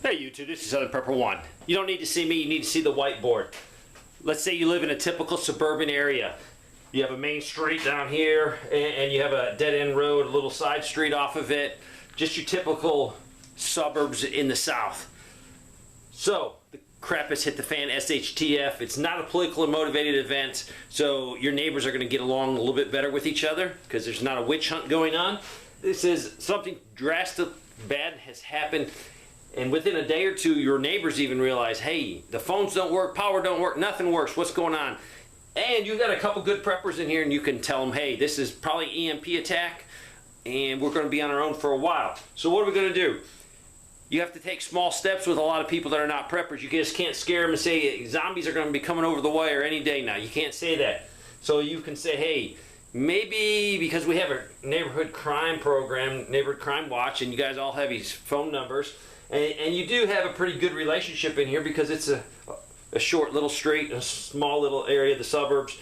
Hey YouTube, this is Southern Prepper 1. You don't need to see me, you need to see the whiteboard. Let's say you live in a typical suburban area. You have a main street down here and you have a dead-end road, a little side street off of it. Just your typical suburbs in the South. So, the crap has hit the fan, SHTF. It's not a politically motivated event, so your neighbors are going to get along a little bit better with each other because there's not a witch hunt going on. This is something drastic, bad has happened. And within a day or two, your neighbors even realize, hey, the phones don't work, power don't work, nothing works, what's going on? And you got a couple good preppers in here and you can tell them, hey, this is probably EMP attack and we're going to be on our own for a while. So what are we going to do? You have to take small steps with a lot of people that are not preppers. You just can't scare them and say, zombies are going to be coming over the wire any day now. You can't say that. So you can say, hey, maybe because we have a neighborhood crime program, neighborhood crime watch, and you guys all have these phone numbers, and you do have a pretty good relationship in here because it's a short little street, a small little area, the suburbs.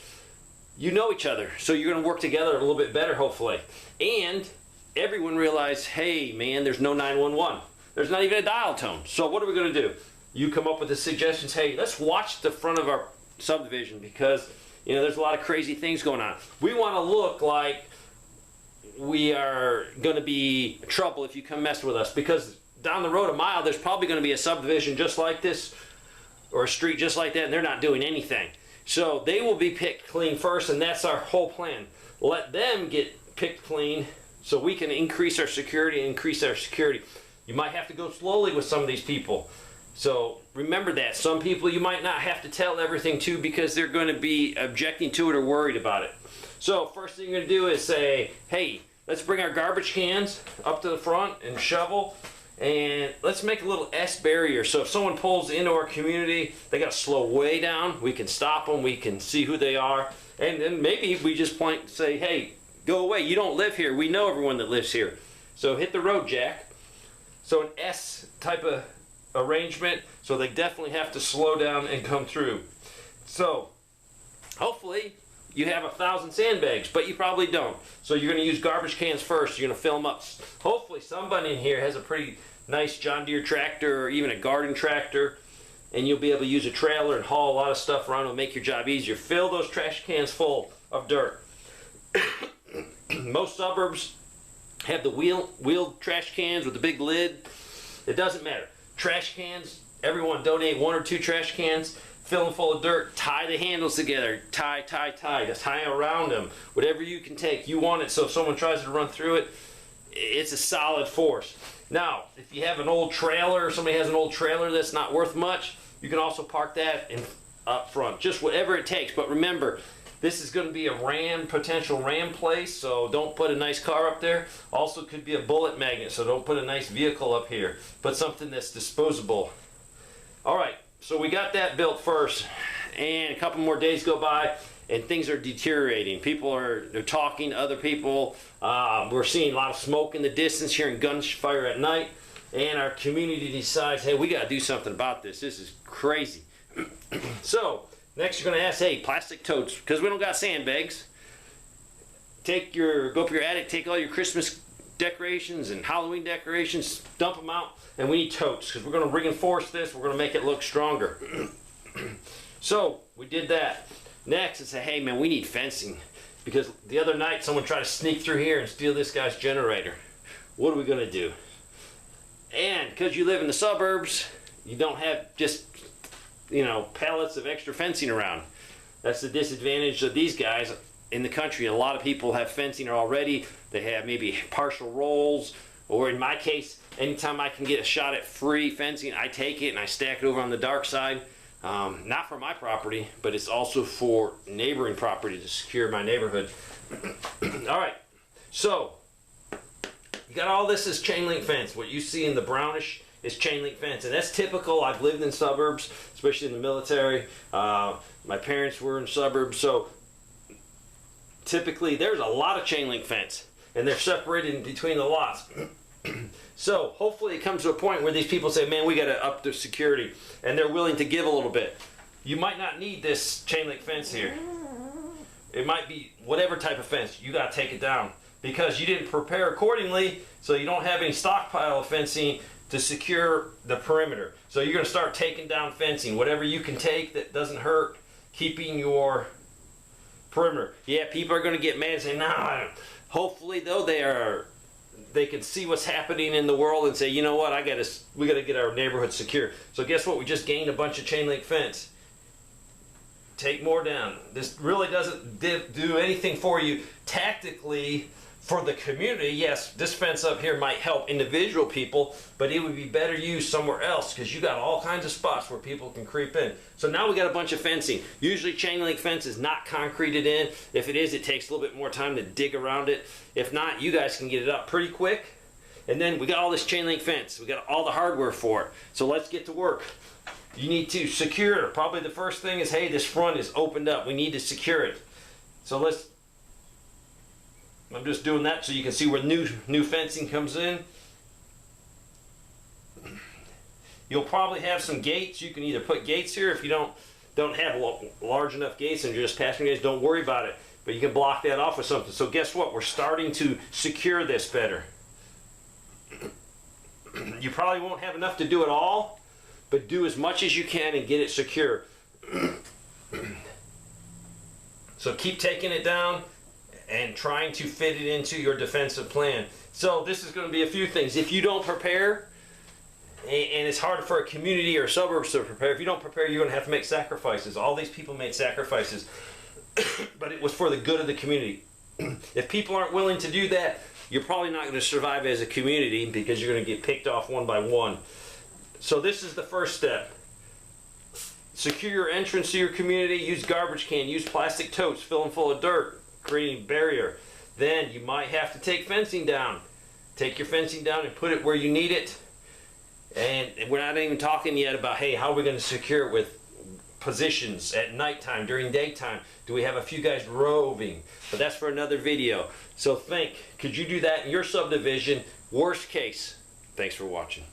You know each other, so you're going to work together a little bit better, hopefully. And everyone realized, hey, man, there's no 911. There's not even a dial tone. So what are we going to do? You come up with the suggestions, hey, let's watch the front of our subdivision because, you know, there's a lot of crazy things going on. We want to look like we are going to be trouble if you come mess with us because down the road a mile, there's probably going to be a subdivision just like this or a street just like that, and they're not doing anything. So they will be picked clean first, and that's our whole plan. Let them get picked clean so we can increase our security. You might have to go slowly with some of these people. So remember that. Some people you might not have to tell everything to because they're going to be objecting to it or worried about it. So first thing you're going to do is say, hey, let's bring our garbage cans up to the front and shovel. And let's make a little S barrier. So if someone pulls into our community, they got to slow way down. We can stop them. We can see who they are. And then maybe we just point and say, hey, go away. You don't live here. We know everyone that lives here. So hit the road, Jack. So an S type of arrangement. So they definitely have to slow down and come through. So hopefully you have 1,000 sandbags, but you probably don't. So you're going to use garbage cans first. You're going to fill them up. Hopefully somebody in here has a pretty nice John Deere tractor or even a garden tractor, and you'll be able to use a trailer and haul a lot of stuff around. It'll make your job easier. Fill those trash cans full of dirt. Most suburbs have the wheeled trash cans with the big lid. It doesn't matter. Trash cans, everyone donate 1 or 2 trash cans. Fill them full of dirt, tie the handles together, tie around them, whatever you can take. You want it so if someone tries to run through it, it's a solid force. Now, if you have an old trailer or somebody has an old trailer that's not worth much, you can also park that up front, just whatever it takes. But remember, this is going to be a potential ram place, so don't put a nice car up there. Also could be a bullet magnet, so don't put a nice vehicle up here. Put something that's disposable. All right. So we got that built first, and a couple more days go by, and things are deteriorating. People they're talking to other people. We're seeing a lot of smoke in the distance, hearing gunfire at night, and our community decides, hey, we got to do something about this. This is crazy. So next you're going to ask, hey, plastic totes, because we don't got sandbags. Go up your attic, take all your Christmas decorations and Halloween decorations, dump them out, and we need totes because we're going to reinforce this. We're going to make it look stronger. So we did that. Next, I said, hey man, we need fencing because the other night someone tried to sneak through here and steal this guy's generator. What are we going to do? And because you live in the suburbs, you don't have just, you know, pallets of extra fencing around. That's the disadvantage of these guys. In the country, a lot of people have fencing already. They have maybe partial rolls, or in my case, anytime I can get a shot at free fencing, I take it and I stack it over on the dark side. Not for my property, but it's also for neighboring property to secure my neighborhood. All right, so you got all this as chain link fence. What you see in the brownish is chain link fence, and that's typical. I've lived in suburbs, especially in the military. My parents were in suburbs, so typically there's a lot of chain link fence and they're separated in between the lots. So hopefully it comes to a point where these people say, man, we got to up the security, and they're willing to give a little bit. You might not need this chain link fence here. It might be whatever type of fence. You got to take it down because you didn't prepare accordingly, so you don't have any stockpile of fencing to secure the perimeter. So you're going to start taking down fencing, whatever you can take that doesn't hurt keeping your perimeter. Yeah, people are going to get mad and say, nah. Hopefully, though, they can see what's happening in the world and say, you know what, we got to get our neighborhood secure. So guess what? We just gained a bunch of chain link fence. Take more down. This really doesn't do anything for you tactically. For the community, yes, this fence up here might help individual people, but it would be better used somewhere else because you got all kinds of spots where people can creep in. So now we got a bunch of fencing. Usually chain link fence is not concreted in. If it is, it takes a little bit more time to dig around it. If not, you guys can get it up pretty quick. And then we got all this chain link fence. We got all the hardware for it. So let's get to work. You need to secure it. Probably the first thing is, hey, this front is opened up. We need to secure it. So I'm just doing that so you can see where new fencing comes in. You'll probably have some gates. You can either put gates here. If you don't have large enough gates and you're just passing gates, don't worry about it. But you can block that off with something. So guess what? We're starting to secure this better. You probably won't have enough to do it all, but do as much as you can and get it secure. So keep taking it down and trying to fit it into your defensive plan. So this is going to be a few things. If you don't prepare, and it's hard for a community or suburbs to prepare, if you don't prepare, you're going to have to make sacrifices. All these people made sacrifices, but it was for the good of the community. If people aren't willing to do that, you're probably not going to survive as a community because you're going to get picked off one by one. So this is the first step. Secure your entrance to your community. Use garbage can. Use plastic totes. Fill them full of dirt, creating barrier. Then you might have to take fencing down. Take your fencing down and put it where you need it. And we're not even talking yet about, hey, how are we going to secure it with positions at nighttime, during daytime? Do we have a few guys roving? But that's for another video. So think, could you do that in your subdivision? Worst case. Thanks for watching.